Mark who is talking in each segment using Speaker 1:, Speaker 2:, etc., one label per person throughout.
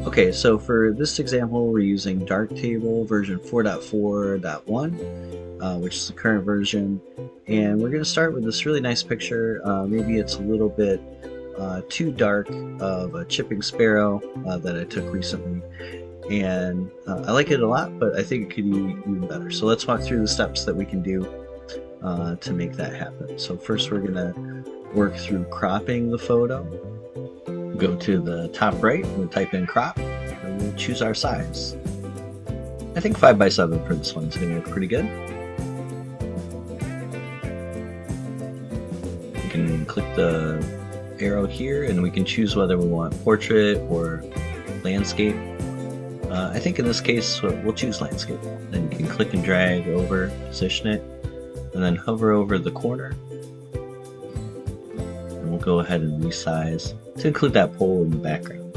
Speaker 1: Okay, so for this example, we're using Darktable version 4.4.1, which is the current version, and we're going to start with this really nice picture. Maybe it's a little bit too dark of a chipping sparrow that I took recently, and I like it a lot, but I think it could be even better. So let's walk through the steps that we can do to make that happen. So first we're going to work through cropping the photo. Go to the top right, we'll type in crop, and we'll choose our size. I think 5x7 for this one is going to look pretty good. We can click the arrow here and we can choose whether we want portrait or landscape. I think in this case we'll choose landscape. Then you can click and drag over, position it, and then hover over the corner. And we'll go ahead and resize to include that pole in the background.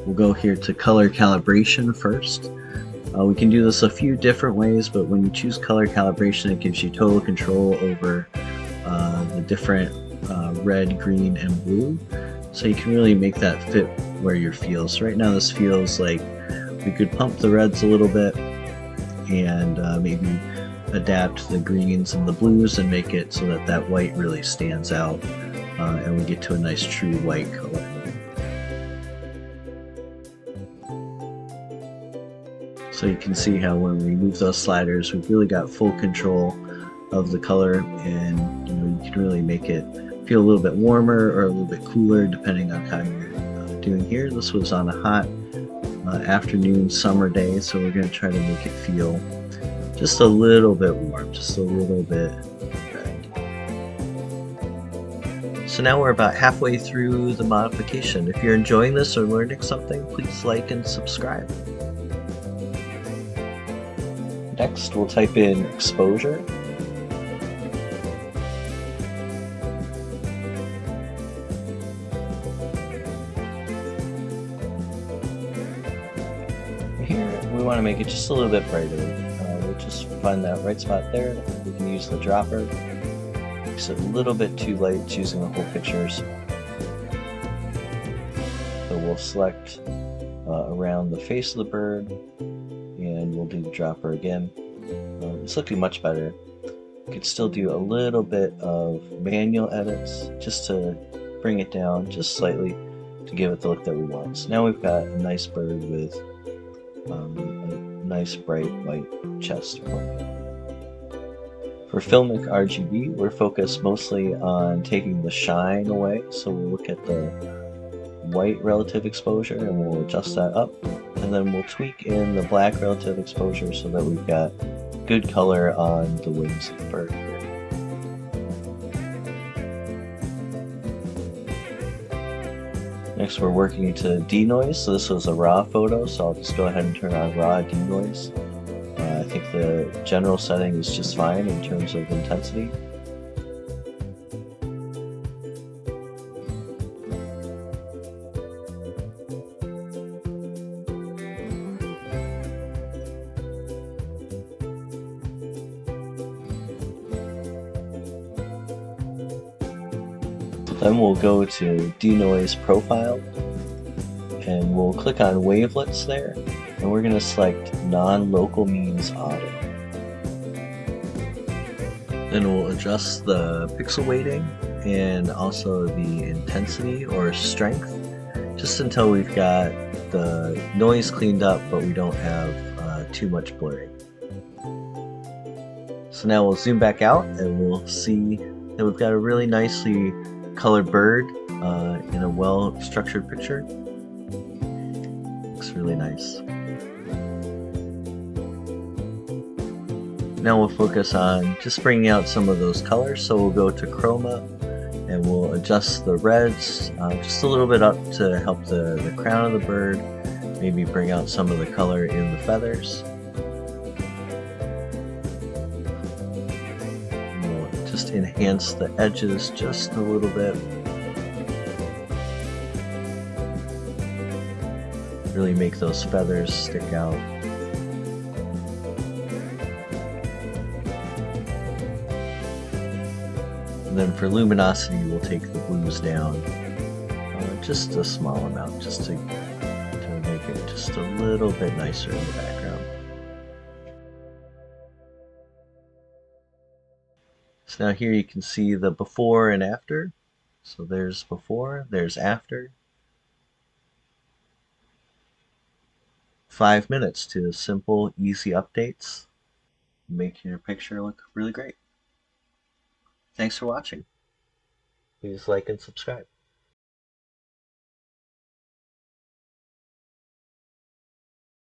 Speaker 1: We'll go here to color calibration first. We can do this a few different ways, but when you choose color calibration, it gives you total control over the different red, green, and blue. So you can really make that fit where your feel. So right now this feels like we could pump the reds a little bit and maybe adapt the greens and the blues and make it so that that white really stands out and we get to a nice true white color. So you can see how when we move those sliders, we've really got full control of the color, and you can really make it feel a little bit warmer or a little bit cooler depending on how you're doing here. This was on a hot afternoon summer day, so we're going to try to make it feel just a little bit warm, just a little bit red. So now we're about halfway through the modification. If you're enjoying this or learning something, please like and subscribe. Next, we'll type in exposure. Here, we want to make it just a little bit brighter. We'll just find that right spot there. We can use the dropper. Makes it a little bit too light choosing the whole picture. So we'll select around the face of the bird, and we'll do the dropper again. It's looking much better. You could still do a little bit of manual edits just to bring it down just slightly to give it the look that we want. So now we've got a nice bird with a nice bright white chest point. For Filmic RGB, we're focused mostly on taking the shine away, so we'll look at the white relative exposure and we'll adjust that up, and then we'll tweak in the black relative exposure so that we've got good color on the wings of the bird. Next we're working to denoise, so this was a raw photo, so I'll just go ahead and turn on raw denoise. I think the general setting is just fine in terms of intensity. Then we'll go to Denoise Profile, and we'll click on Wavelets there, and we're going to select Non-Local Means Auto. Then we'll adjust the pixel weighting and also the intensity or strength, just until we've got the noise cleaned up, but we don't have too much blurring. So now we'll zoom back out, and we'll see that we've got a really nicely colored bird in a well-structured picture. Looks really nice. Now we'll focus on just bringing out some of those colors, so we'll go to Chroma and we'll adjust the reds just a little bit up to help the crown of the bird, maybe bring out some of the color in the feathers. Just enhance the edges just a little bit. Really make those feathers stick out. And then for luminosity, we'll take the blues down just a small amount, just to make it just a little bit nicer in the background. So now here you can see the before and after. So there's before, there's after. 5 minutes to simple, easy updates. Make your picture look really great. Thanks for watching. Please like and subscribe.